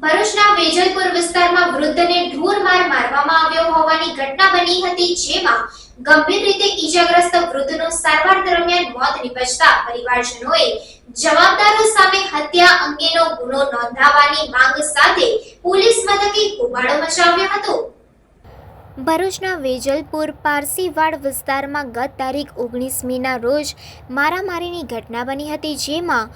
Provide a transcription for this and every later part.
ભરૂચના વેજલપુર વિસ્તારમાં વૃદ્ધને ઢોરમાર મારવામાં આવ્યો હોવાની ઘટના બની હતી, જેમાં ગંભીર રીતે ઈજાગ્રસ્ત વૃદ્ધનું સારવાર દરમિયાન મોત નિપજતા પરિવારજનોએ જવાબદારો સામે હત્યા અંગેનો ગુનો નોંધાવવાની માંગ સાથે પોલીસ મથકે હોબાળો મચાવ્યો હતો। ભરૂચના વેજલપુર પારસીવાડ વિસ્તારમાં ગત તારીખ 19મીના રોજ મારામારીની ઘટના બની હતી, જેમાં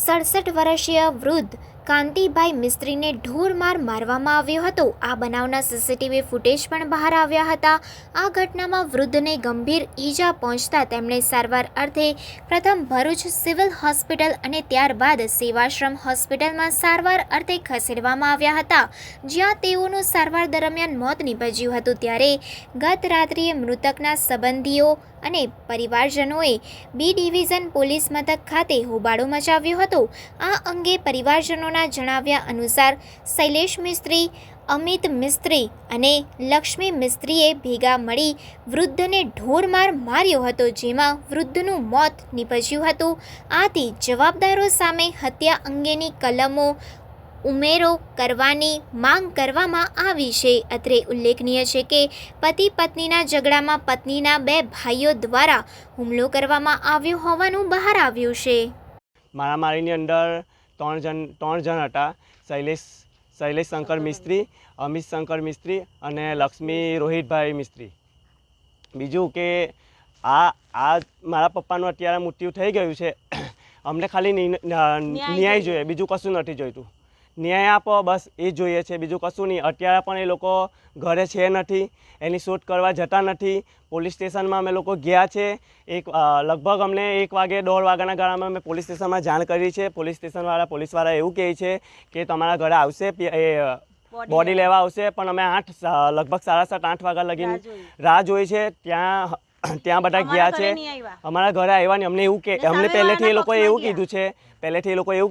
67 વર્ષીય વૃદ્ધ કાંતિભાઈ મિસ્ત્રીને ઢોરમાર મારવામાં આવ્યો હતો। આ બનાવના સીસીટીવી ફૂટેજ પણ બહાર આવ્યા હતા। આ ઘટનામાં વૃદ્ધને ગંભીર ઈજા પહોંચતા તેમણે સારવાર અર્થે પ્રથમ ભરૂચ સિવિલ હોસ્પિટલ અને ત્યારબાદ સેવાશ્રમ હોસ્પિટલમાં સારવાર અર્થે ખસેડવામાં આવ્યા હતા, જ્યાં તેઓનું સારવાર દરમિયાન મોત નીપજ્યું હતું। ત્યારે ગત રાત્રિએ મૃતકના સંબંધીઓ અને પરિવારજનોએ બી ડિવિઝન પોલીસ મથક ખાતે હોબાળો મચાવ્યો હતો। આ અંગે પરિવારજનોના જણાવ્યા અનુસાર શૈલેષ મિસ્ત્રી, અમિત મિસ્ત્રી અને લક્ષ્મી મિસ્ત્રીએ ભેગા મળી વૃદ્ધને ઢોરમાર માર્યો હતો, જેમાં વૃદ્ધનું મોત નીપજ્યું હતું। આથી જવાબદારો સામે હત્યા અંગેની કલમો ઉમેરો કરવાની માંગ કરવામાં આવી છે। અત્રે ઉલ્લેખનીય છે કે પતિ પત્નીના ઝઘડામાં પત્નીના 2 ભાઈઓ દ્વારા હુમલો કરવામાં આવ્યો હોવાનું બહાર આવ્યું છે। મારામારીની અંદર ત્રણ જણ હતા। શૈલેષ શંકર મિસ્ત્રી, અમિત શંકર મિસ્ત્રી અને લક્ષ્મી રોહિતભાઈ મિસ્ત્રી। બીજું કે આ મારા પપ્પાનું અત્યારે મૃત્યુ થઈ ગયું છે। અમને ખાલી ન્યાય જોઈએ, બીજું કશું નથી જોઈતું। ન્યાય આપો, બસ એ જોઈએ છે, બીજું કશું નહીં। અત્યારે પણ એ લોકો ઘરે છે નથી, એની શોધ કરવા જતા નથી। પોલીસ સ્ટેશનમાં અમે લોકો ગયા છે। લગભગ અમને 1 વાગે 1:30 વાગ્યાના ગાળામાં અમે પોલીસ સ્ટેશનમાં જાણ કરી છે। પોલીસ પોલીસવાળા એવું કહે છે કે તમારા ઘરે આવશે, એ બોડી લેવા આવશે, પણ અમે લગભગ 7:30-8 વાગ્યા લગીને રાહ જોઈ છે। ત્યાં બધા ગયા છે, અમારા ઘરે આવ્યા નહીં। અમને પહેલેથી એ લોકોએ એવું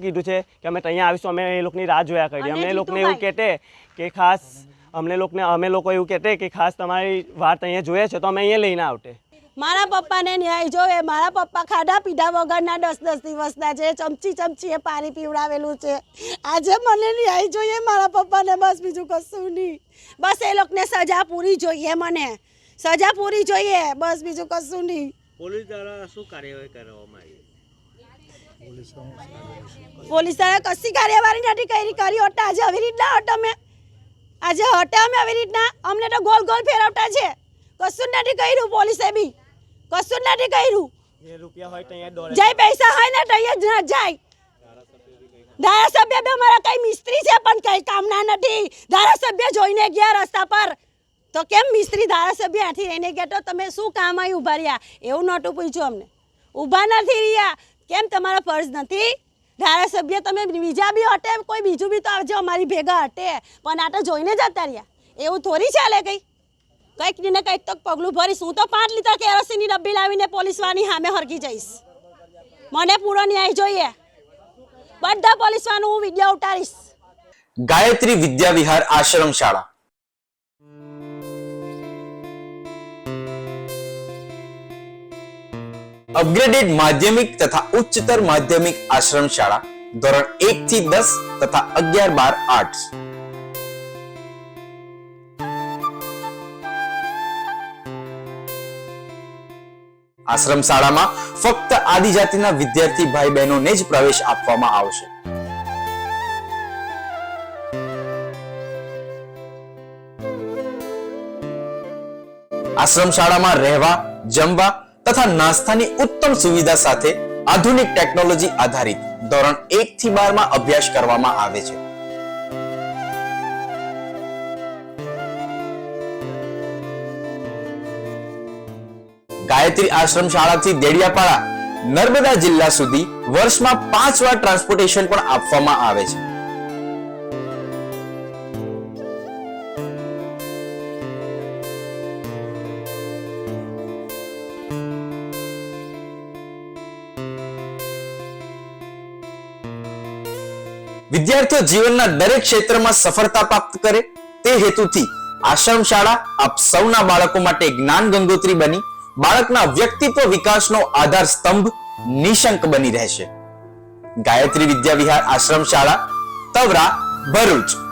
કીધું છે કે અમે ત્યાં આવીશું, અમે એ લોકોની રાહ જોયા કરીએ। અમે લોકોને એવું કહેતે કે ખાસ અમે લોકો એવું કહેતે કે ખાસ તમારી વાત અહીંયા જોઈએ છે તો અમે અહીંયા લઈને આવતે। મારા પપ્પાને ન્યાય જોવે। મારા પપ્પા ખાધા પીધા વગરના 10-10 દિવસના છે, ચમચીએ પાણી પીવડાવેલું છે। આજે મને ન્યાય જોઈએ મારા પપ્પાને, બસ બીજું કશું નહીં। બસ એ લોકોને સજા પૂરી જોઈએ, મને સજા પૂરી જોઈએ, બસ બીજું કશું નહીં। પોલીસ દ્વારા શું કાર્યવાહી કરવામાં આવી? પોલીસ દ્વારા કશી કાર્યવાહી નથી કરી હોતા। આજે આવી રીતના અમે આવી રીતના અમને તો ગોલ ફેરવતા છે, કશું નથી કર્યું। પોલીસે બી કશું નથી કર્યું। જય પૈસા હોય ને તો જ જાય। ધારાસભ્ય બી અમારા કઈ મિસ્ત્રી છે પણ કઈ કામના નથી। ધારાસભ્ય જોઈને ગયા રસ્તા પર, તો કેમ મિસ્ત્રી ધારાસભ્ય આથી રહીને ગયા તો તમે શું કામ આવી ઊભા રહ્યા? એવું નહોતું પૂછ્યું અમને। ઊભા નથી રહ્યા કેમ? તમારો ફરજ નથી? ધારાસભ્ય તમે બીજા બી હટે, કોઈ બીજું બી તો આવજો અમારી ભેગા હટે, પણ આ તો જોઈને જતા રહ્યા। એવું થોડી ચાલે? કંઈક ને કંઈક તો પગલું ભરીશ। હું તો 5 લીટર કેરોસીનની ડબ્બી લાવીને પોલીસવાળાની સામે હરકી જઈશ। મને પૂરો ન્યાય જોઈએ। બધા પોલીસવાળાનું હું વિડીયો ઉતારીશ। ગાયત્રી વિદ્યા વિહાર આશ્રમ શાળા અપગ્રેડેડ માધ્યમિક તથા ઉચ્ચતર માધ્યમિક આશ્રમ શાળા ધોરણ 1 થી 10 તથા 11-12 આર્ટ્સ। આશ્રમ શાળામાં ફક્ત આદિજાતિના વિદ્યાર્થી ભાઈ બહેનોને જ પ્રવેશ આપવામાં આવશે। આશ્રમ શાળામાં રહેવા, જમવા તથા નાસ્તાની ઉત્તમ સુવિધા સાથે આધુનિક ટેકનોલોજી આધારિત ધોરણ 1 થી 12 માં અભ્યાસ કરવામાં આવે છે। ગાયત્રી આશ્રમ શાળાથી દેડિયાપાડા, નર્મદા જિલ્લા સુધી વર્ષમાં 5 વાર ટ્રાન્સપોર્ટેશન પણ આપવામાં આવે છે। વિદ્યાર્થીઓ જીવનના દરેક ક્ષેત્રમાં સફળતા પ્રાપ્ત કરે તે હેતુથી આશ્રમ શાળા આપ સૌના બાળકો માટે જ્ઞાન ગંગોત્રી બની બાળકના વ્યક્તિત્વ વિકાસનો આધાર સ્તંભ નિશંક બની રહેશે। ગાયત્રી વિદ્યા વિહાર આશ્રમ શાળા તવરા ભરૂચ.